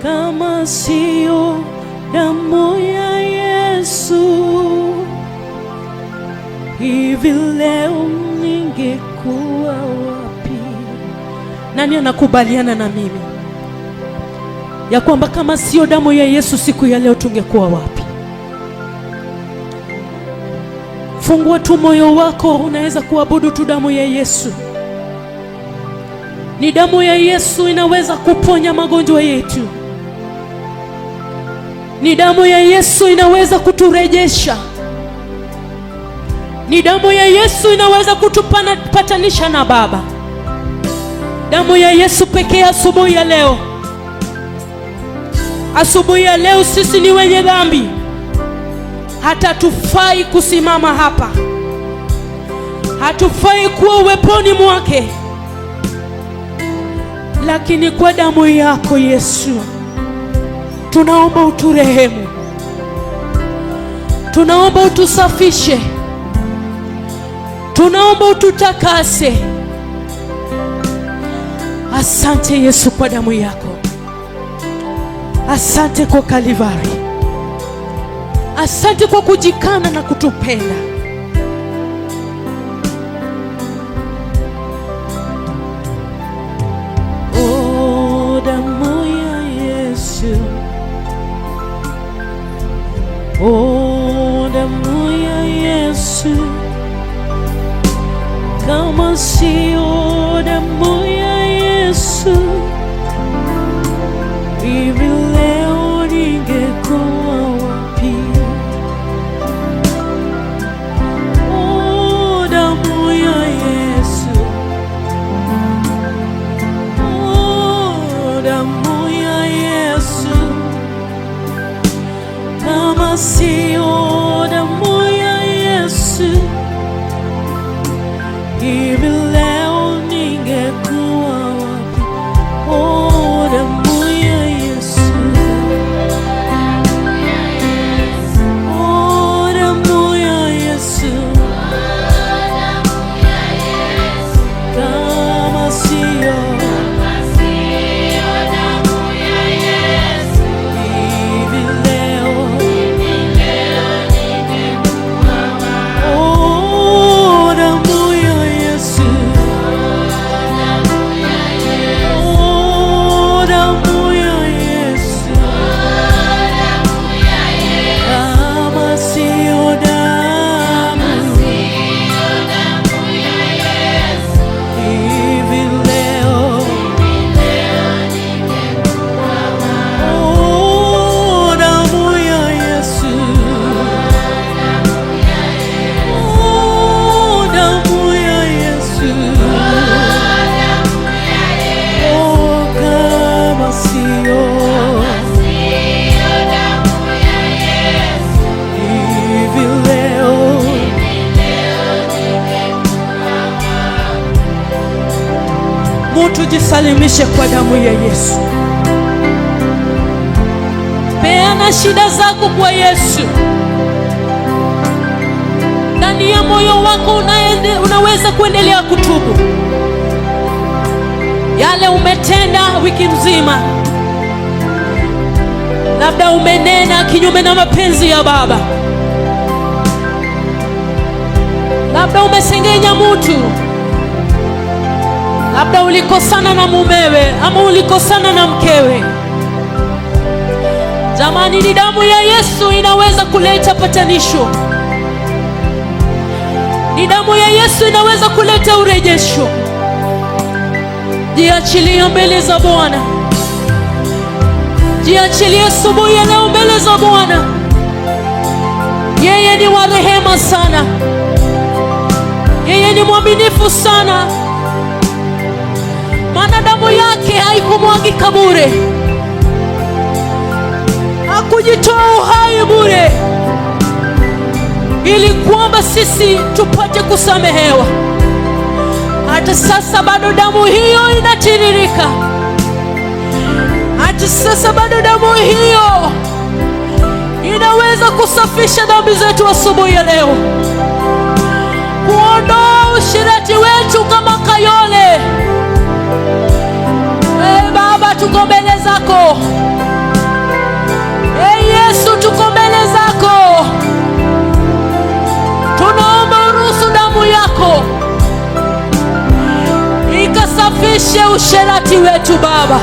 Kama sio damu ya Yesu, hivi leo ningekuwa wapi? Nani anakubaliana na mimi ya kwamba kama sio damu ya Yesu siku ya leo tungekuwa wapi? Fungua tu moyo wako, unaweza kuabudu tu damu ya Yesu. Ni damu ya Yesu inaweza kuponya magonjwa yetu. Ni damu ya Yesu inaweza kuturejesha. Ni damu ya Yesu inaweza kutupatanisha na Baba. Damu ya Yesu pekee asubuhi ya leo. Asubuhi ya leo sisi ni wenye dhambi. Hata tufai kusimama hapa. Hatufai kuwa uweponi mwake. Lakini kwa damu yako Yesu, tunaomba uturehemu. Tunaomba utusafishe. Tunaomba ututakase. Asante Yesu kwa damu yako. Asante kwa Kalvari. Asante kwa kujikana na kutupenda. Oh, damu ya Yesu. Oh, damu ya Yesu. Kama sio damu ya Yesu, hivi leo ningekuwa wapi? Oh, damu ya Yesu. Oh, damu ya Yesu. Kama sio damu ya Yesu, hivi leo ningekuwa wapi? Oh, damu ya Yesu. Oh, damu ya Yesu. Kama sio damu ya Yesu, hivi leo ningekuwa wapi? Oh, damu ya Yesu. Oh, damu ya Yesu. Kama sio damu hivi leo. Oh, damu ya Yesu. Oh, damu ya Yesu. Oh, kama sio hivi leo. Mutu jisalimishe kwa damu ya Yesu. Peana shida zako kwa Yesu. Ndani ya moyo wako unaweza kuendelea kutubu yale umetenda wiki mzima. Labda umenena kinyume na mapenzi ya Baba. Labda umesengenya mtu. Labda ulikosana na mumewe ama ulikosana na mkewe. Jamani, ni damu ya Yesu inaweza kuleta patanisho. Ni damu ya Yesu inaweza kuleta urejesho. Jiachilie mbele za Bwana. Jiachilie asubuhi ya leo mbele za Bwana. Yeye ni wa rehema sana. Yeye ni mwaminifu sana. Maana damu yake haikumwagika bure. Hakujitoa uhai bure, ili kwamba sisi tupate kusamehewa. Hata sasa bado damu hiyo inatiririka. Hata sasa bado damu hiyo inaweza kusafisha dhambi zetu asubuhi ya leo, kuondoa ushirati wetu kama Kayole. Baba, tuko mbele zako. ikasafishe usherati wetu Baba,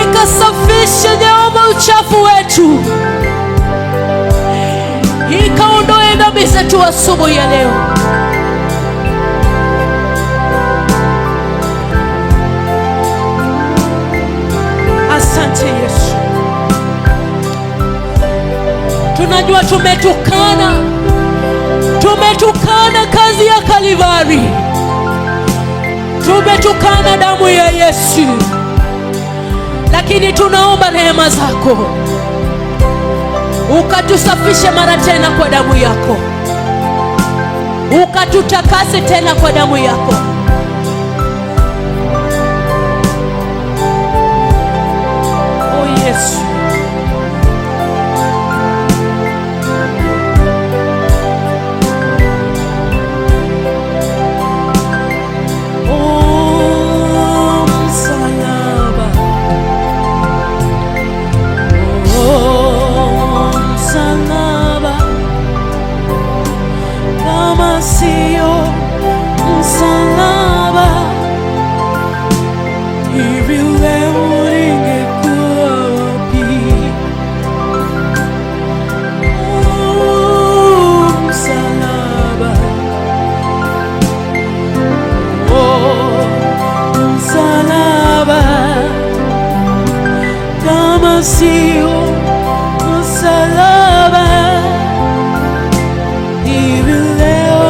ikasafishe Jehova uchafu wetu, ikaondoe dhambi zetu asubuhi ya leo. Asante Yesu, tunajua tumetukana kazi ya Kalivari, tumetukana damu ya Yesu, lakini tunaomba rehema zako ukatusafishe mara tena kwa damu yako, ukatutakase tena kwa damu yako. Oh Yesu, sio msalaba, hivi leo tungekuwa wapi? Oh, msalaba, oh, msalaba, kama sio msalaba, hivi leo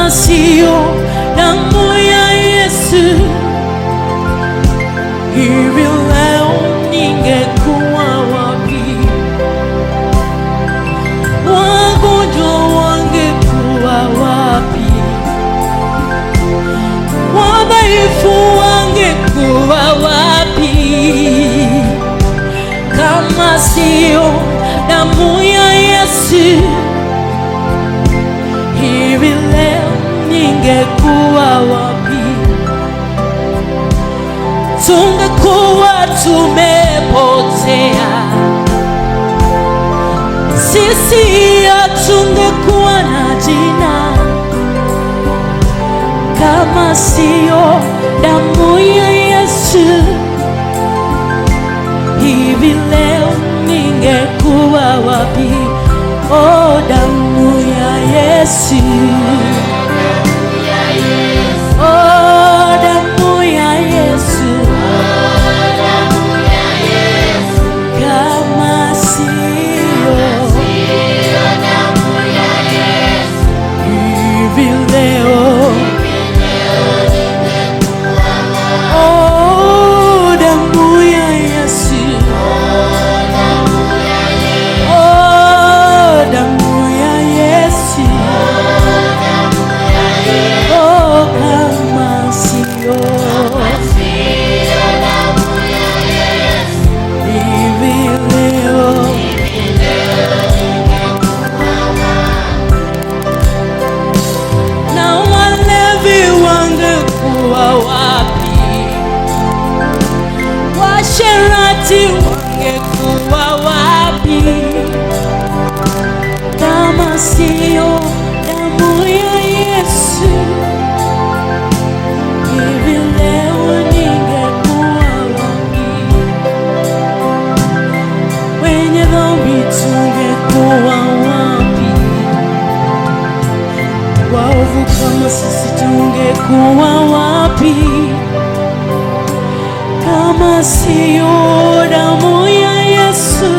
kama sio damu ya Yesu, hivi leo ningekuwa wapi? Wagonjwa wangekuwa wapi? Wadhaifu wangekuwa wapi? Kama sio damu ya Yesu, hivi leo ningekuwa wapi? Tungekuwa tumepotea, sisi hatungekuwa na jina. Kama sio damu ya Yesu, hivi leo ningekuwa wapi? Oh, damu ya Yesu, oh, damu ya Yesu, kama sio damu ya Yesu, hivi leo, oh, damu ya Yesu, oh, damu ya Yesu, oh, kama sio hivi leo, na walevi wangekuwa wapi? Washerati wangekuwa wapi? Kama sio damu ya Yesu, hivi leo ningekuwa wapi? Wenye dhambi tungekuwa wapi? Waovu kama sisi tungekuwa wapi? Kama sio damu ya Yesu,